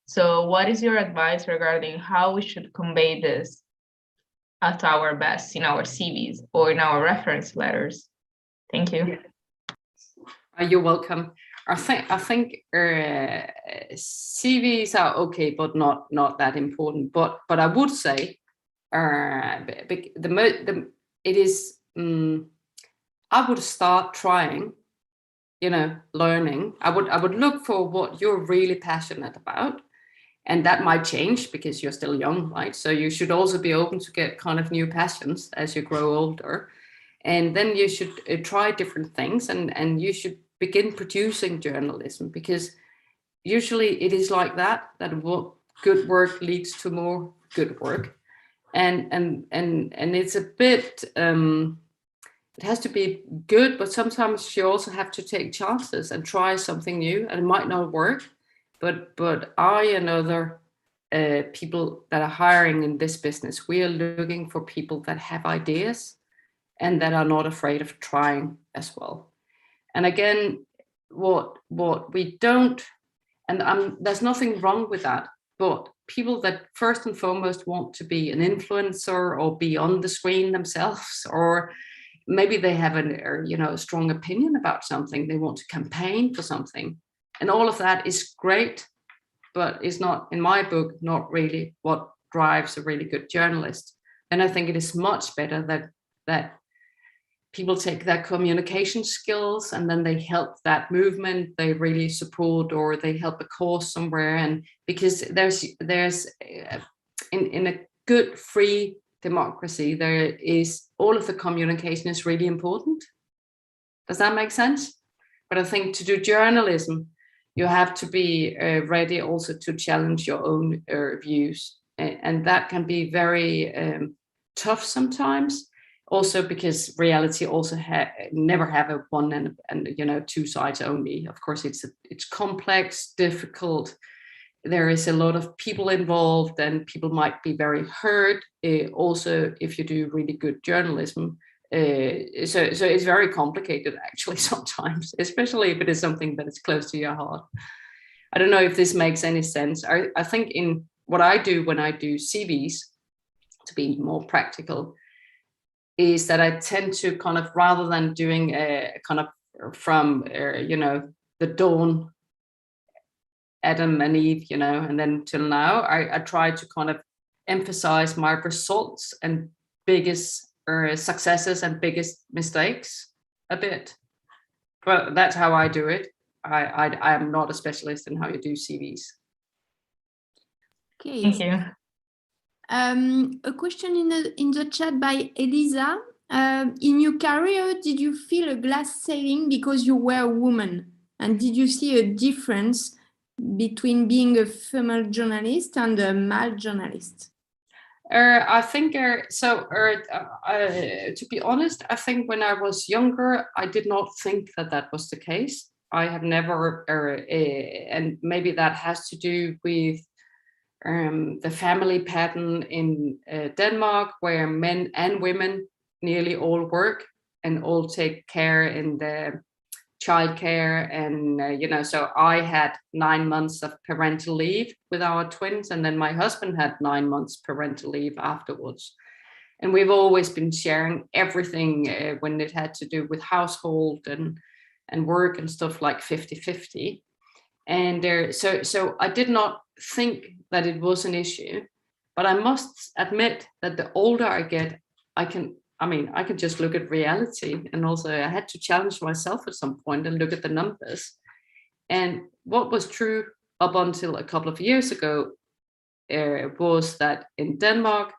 So what is your advice regarding how we should convey this at our best in our CVs or in our reference letters? Thank you. You're welcome. I think CVs are okay, but not that important. But I would say I would start trying, learning. I would look for what you're really passionate about, and that might change because you're still young, right? So you should also be open to get kind of new passions as you grow older. And then you should try different things, and you should begin producing journalism, because usually it is like that good work leads to more good work. And it's a bit, it has to be good, but sometimes you also have to take chances and try something new, and it might not work. But I and other people that are hiring in this business, we are looking for people that have ideas and that are not afraid of trying as well. And again, what we don't, and there's nothing wrong with that, but people that first and foremost want to be an influencer or be on the screen themselves, or maybe they have a strong opinion about something, they want to campaign for something, and all of that is great, but is not, in my book, not really what drives a really good journalist. And I think it is much better that people take their communication skills and then they help that movement, they really support, or they help a cause somewhere. And because there's in a good free democracy, there is all of the communication is really important. Does that make sense? But I think to do journalism, you have to be ready also to challenge your own views, and that can be very tough sometimes. Also, because reality also never have a one and two sides only. Of course, it's complex, difficult. There is a lot of people involved, and people might be very hurt. Also, if you do really good journalism, so it's very complicated actually sometimes, especially if it is something that is close to your heart. I don't know if this makes any sense. I think in what I do when I do CVs, to be more practical, is that I tend to kind of, rather than doing a kind of from, the dawn, Adam and Eve, and then till now, I try to kind of emphasize my results and biggest successes and biggest mistakes a bit. But that's how I do it. I am not a specialist in how you do CVs. Okay. Thank you. A question in the chat by Elisa. In your career, did you feel a glass ceiling because you were a woman? And did you see a difference between being a female journalist and a male journalist? I think to be honest, I think when I was younger, I did not think that was the case. I have never, and maybe that has to do with the family pattern in Denmark, where men and women nearly all work and all take care in the childcare, and so I had 9 months of parental leave with our twins, and then my husband had 9 months parental leave afterwards. And we've always been sharing everything when it had to do with household and work and stuff, like 50-50. And so I did not think that it was an issue, but I must admit that the older I get, I can just look at reality, and also I had to challenge myself at some point and look at the numbers. And what was true up until a couple of years ago was that in Denmark,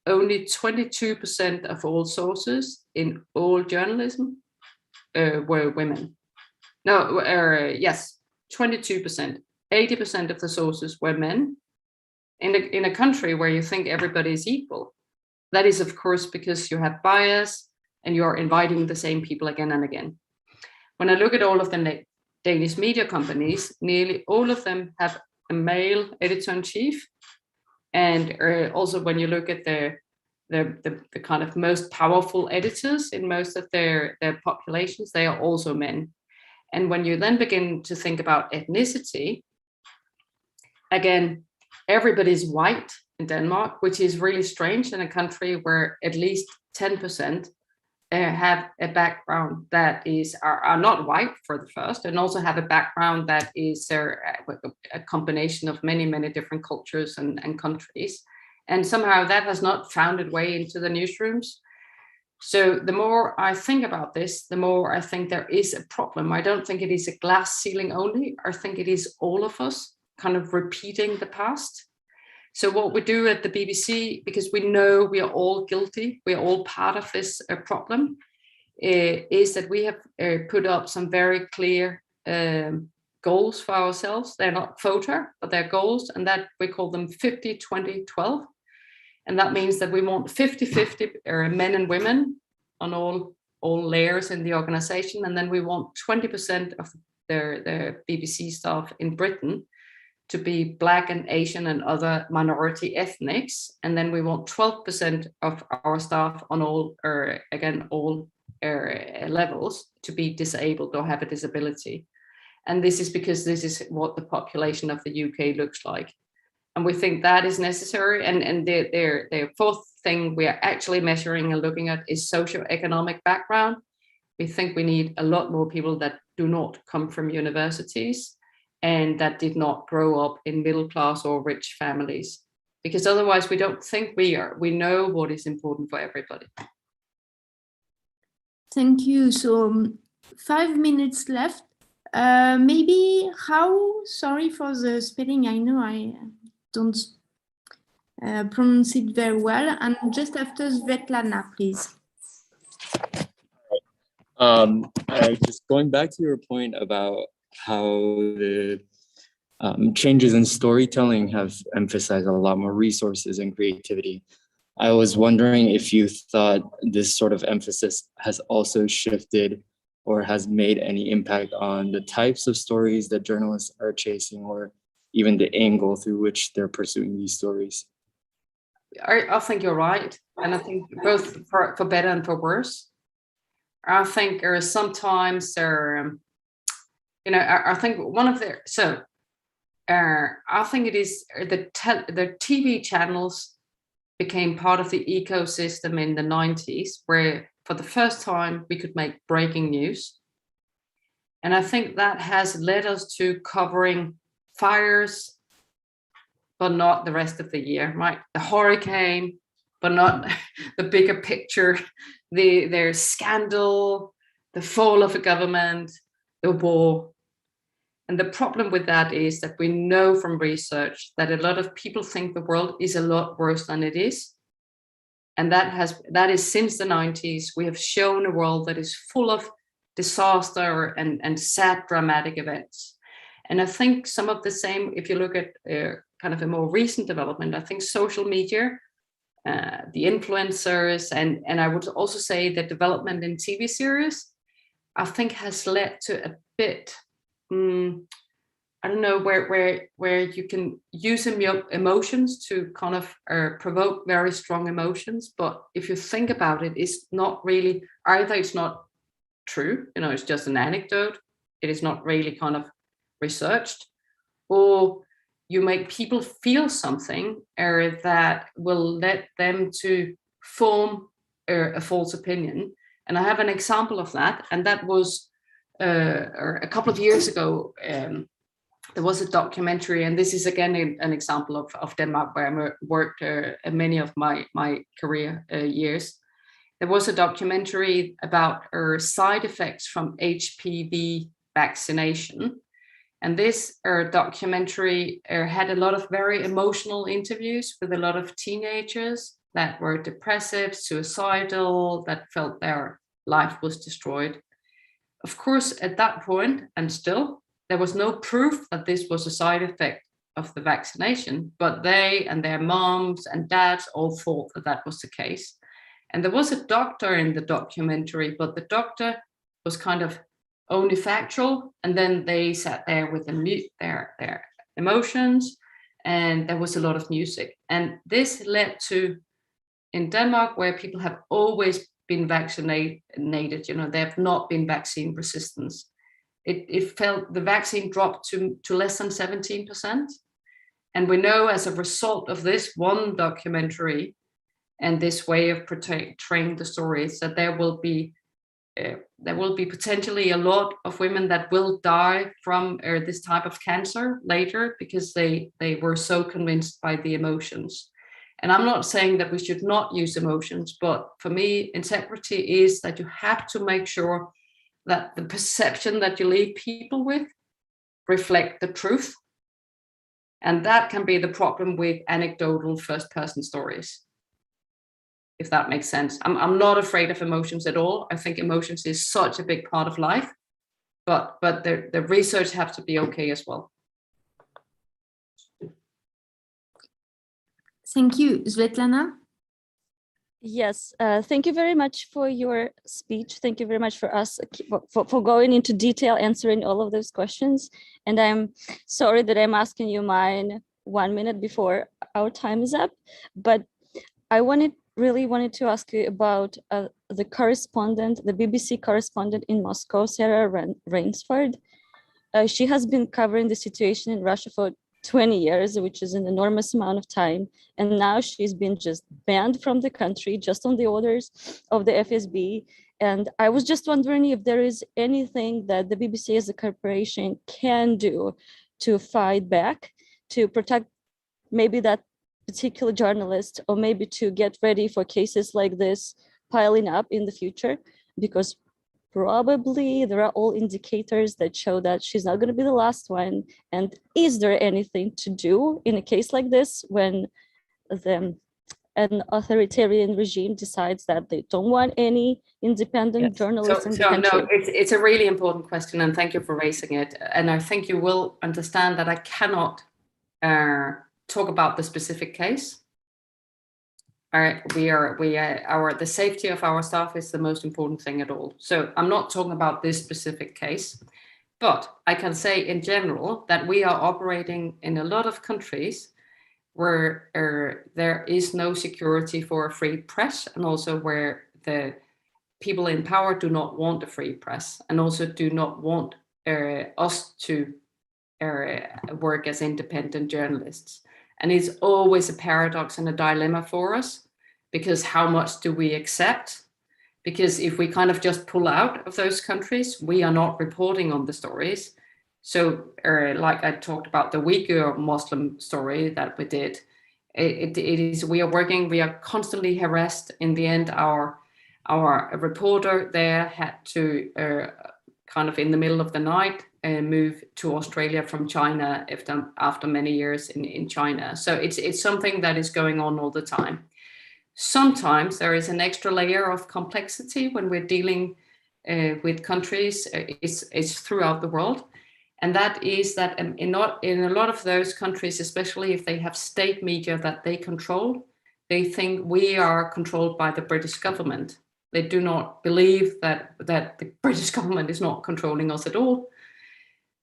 only 22% of all sources in all journalism were women. No, yes, 22%. 80% of the sources were men in a country where you think everybody is equal. That is, of course, because you have bias and you're inviting the same people again and again. When I look at all of the Danish media companies, nearly all of them have a male editor-in-chief. And also when you look at the kind of most powerful editors in most of their populations, they are also men. And when you then begin to think about ethnicity, again, everybody's white in Denmark, which is really strange in a country where at least 10% have a background that are not white for the first, and also have a background that is a combination of many, many different cultures and countries. And somehow that has not found its way into the newsrooms. So the more I think about this, the more I think there is a problem. I don't think it is a glass ceiling only. I think it is all of us kind of repeating the past. So what we do at the BBC, because we know we are all guilty, we are all part of this problem, is that we have put up some very clear goals for ourselves. They're not FOTA, but they're goals, and that we call them 50, 20, 12. And that means that we want 50-50 men and women on all layers in the organization. And then we want 20% of the BBC staff in Britain to be Black and Asian and other minority ethnics. And then we want 12% of our staff on all levels to be disabled or have a disability. And this is because this is what the population of the UK looks like. And we think that is necessary. And the fourth thing we are actually measuring and looking at is socioeconomic background. We think we need a lot more people that do not come from universities and that did not grow up in middle class or rich families, because otherwise we don't think we know what is important for everybody. Thank you. So 5 minutes left. Maybe sorry for the spelling, I know I don't pronounce it very well. And just after Svetlana, please. Just going back to your point about how the changes in storytelling have emphasized a lot more resources and creativity. I was wondering if you thought this sort of emphasis has also shifted or has made any impact on the types of stories that journalists are chasing, or even the angle through which they're pursuing these stories. I think you're right. And I think both for better and for worse. I think sometimes I think one of I think it is the TV channels became part of the ecosystem in the 90s, where for the first time we could make breaking news. And I think that has led us to covering fires, but not the rest of the year, right? The hurricane, but not the bigger picture, their scandal, the fall of a government, the war. And the problem with that is that we know from research that a lot of people think the world is a lot worse than it is. And that is since the 90s, we have shown a world that is full of disaster and sad, dramatic events. And I think some of the same, if you look at kind of a more recent development, I think social media, the influencers, and I would also say the development in TV series, I think has led to a bit, I don't know, where you can use emotions to kind of provoke very strong emotions. But if you think about it, it's not really, either it's not true, it's just an anecdote, it is not really kind of researched, or you make people feel something that will let them to form a false opinion. And I have an example of that, and that was a couple of years ago. There was a documentary, and this is again an example of Denmark, where I worked many of my career years. There was a documentary about side effects from Hpv vaccination. And this documentary had a lot of very emotional interviews with a lot of teenagers that were depressive, suicidal, that felt their life was destroyed. Of course, at that point, and still, there was no proof that this was a side effect of the vaccination, but they and their moms and dads all thought that that was the case. And there was a doctor in the documentary, but the doctor was kind of only factual, and then they sat there with their emotions, and there was a lot of music. And this led to, in Denmark, where people have always been vaccinated, they have not been vaccine resistance. It felt the vaccine dropped to less than 17%. And we know as a result of this one documentary and this way of portraying the stories that there will be potentially a lot of women that will die from this type of cancer later because they were so convinced by the emotions. And I'm not saying that we should not use emotions, but for me, integrity is that you have to make sure that the perception that you leave people with reflect the truth. And that can be the problem with anecdotal first-person stories, if that makes sense. I'm not afraid of emotions at all. I think emotions is such a big part of life, but the research have to be okay as well. Thank you. Svetlana? Yes, thank you very much for your speech. Thank you very much for going into detail, answering all of those questions. And I'm sorry that I'm asking you mine 1 minute before our time is up, but I really wanted to ask you about the BBC correspondent in Moscow, Sarah Rainsford. She has been covering the situation in Russia for 20 years, which is an enormous amount of time. And now she's been just banned from the country just on the orders of the FSB. And I was just wondering if there is anything that the BBC as a corporation can do to fight back, to protect maybe that particular journalist, or maybe to get ready for cases like this piling up in the future, because probably there are all indicators that show that she's not going to be the last one. And is there anything to do in a case like this when an authoritarian regime decides that they don't want any independent journalists in the country? No, it's a really important question, and thank you for raising it. And I think you will understand that I cannot talk about the specific case. The safety of our staff is the most important thing at all. So I'm not talking about this specific case, but I can say in general that we are operating in a lot of countries where there is no security for a free press, and also where the people in power do not want a free press, and also do not want us to work as independent journalists. And it's always a paradox and a dilemma for us, because how much do we accept? Because if we kind of just pull out of those countries, we are not reporting on the stories. So like I talked about the Uyghur Muslim story that we did, we are constantly harassed. In the end, our reporter there had to kind of in the middle of the night move to Australia from China after many years in China. So it's something that is going on all the time. Sometimes there is an extra layer of complexity when we're dealing with countries. It's throughout the world. And that is that in a lot of those countries, especially if they have state media that they control, they think we are controlled by the British government. They do not believe that the British government is not controlling us at all.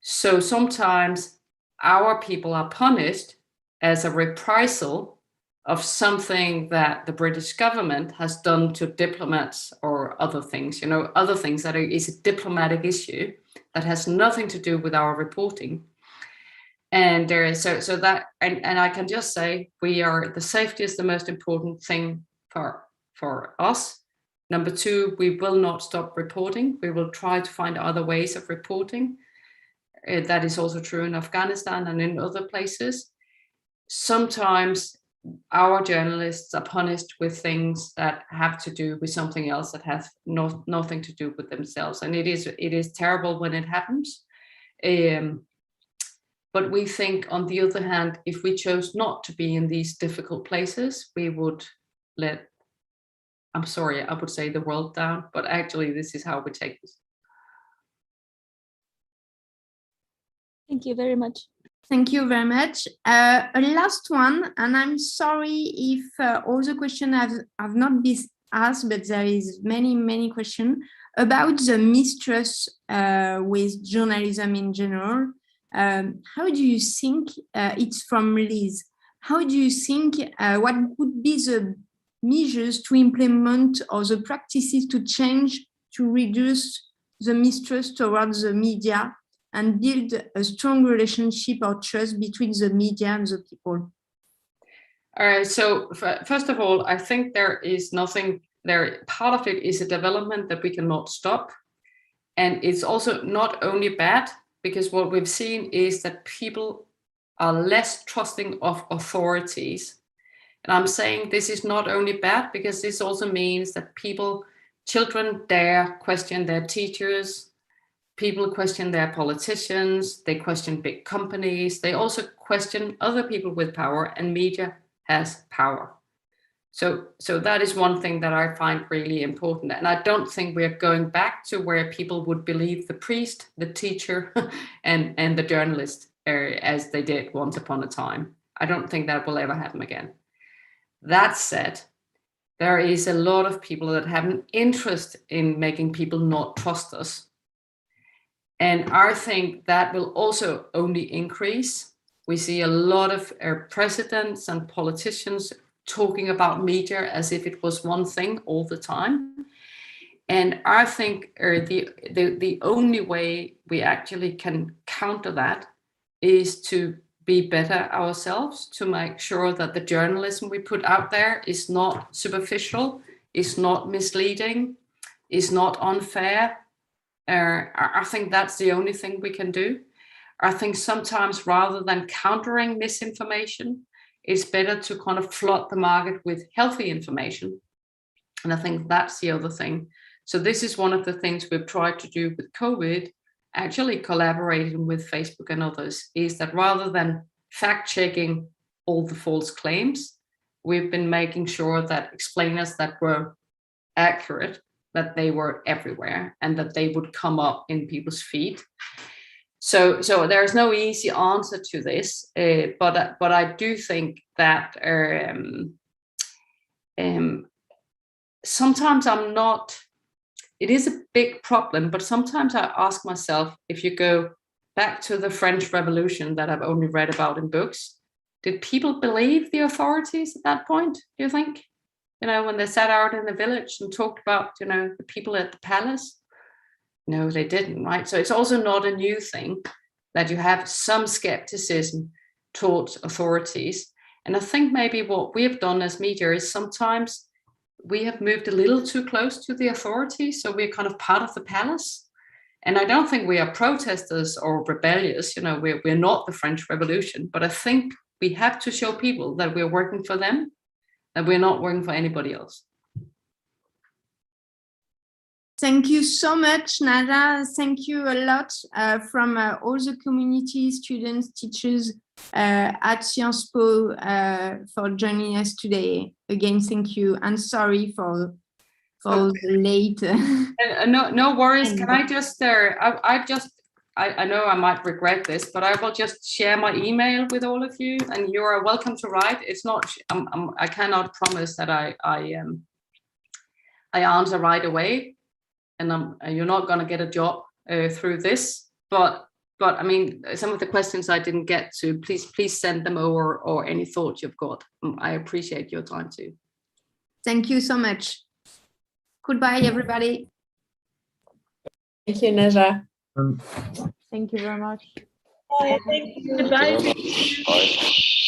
So sometimes our people are punished as a reprisal of something that the British government has done to diplomats or other things, other things that is a diplomatic issue that has nothing to do with our reporting. And there is so that, and I can just say the safety is the most important thing for us. Number two, we will not stop reporting. We will try to find other ways of reporting. That is also true in Afghanistan and in other places. Sometimes our journalists are punished with things that have to do with something else that has nothing to do with themselves. And it is terrible when it happens. But we think, on the other hand, if we chose not to be in these difficult places, we would let, I'm sorry, I would say the world down, but actually this is how we take this. Thank you very much. Thank you very much. A last one, and I'm sorry if all the questions have not been asked, but there is many questions about the mistrust with journalism in general. How do you think, it's from Liz, how do you think, what would be the measures to implement or the practices to change to reduce the mistrust towards the media and build a strong relationship or trust between the media and the people? So first of all, I think there is nothing there. Part of it is a development that we cannot stop. And it's also not only bad, because what we've seen is that people are less trusting of authorities. And I'm saying this is not only bad, because this also means that children dare question their teachers, people question their politicians, they question big companies, they also question other people with power, and media has power. So that is one thing that I find really important. And I don't think we're going back to where people would believe the priest, the teacher, and the journalist as they did once upon a time. I don't think that will ever happen again. That said, there is a lot of people that have an interest in making people not trust us. And I think that will also only increase. We see a lot of presidents and politicians talking about media as if it was one thing all the time. And I think the only way we actually can counter that is to be better ourselves, to make sure that the journalism we put out there is not superficial, is not misleading, is not unfair. I think that's the only thing we can do. I think sometimes rather than countering misinformation, it's better to kind of flood the market with healthy information. And I think that's the other thing. So this is one of the things we've tried to do with COVID, actually collaborating with Facebook and others, is that rather than fact-checking all the false claims, we've been making sure that explainers that were accurate, that they were everywhere and that they would come up in people's feed. So there's no easy answer to this, but I do think that sometimes it is a big problem, but sometimes I ask myself, if you go back to the French Revolution that I've only read about in books, did people believe the authorities at that point, do you think? When they sat out in the village and talked about, the people at the palace? No, they didn't, right? So it's also not a new thing that you have some skepticism towards authorities. And I think maybe what we have done as media is sometimes we have moved a little too close to the authorities. So we're kind of part of the palace. And I don't think we are protesters or rebellious. We're not the French Revolution, but I think we have to show people that we're working for them, that we're not working for anybody else. Thank you so much, Naja. Thank you a lot from all the community, students, teachers at Sciences Po for joining us today. Again, thank you, and sorry for the late. No worries. Can I just? I know I might regret this, but I will just share my email with all of you, and you are welcome to write. It's not. I cannot promise that I answer right away. And you're not going to get a job through this, but I mean, some of the questions I didn't get to, please send them over, or any thoughts you've got. I appreciate your time too. Thank you so much. Goodbye, everybody. Thank you, Naja. Thank you very much. Bye. Goodbye. Bye.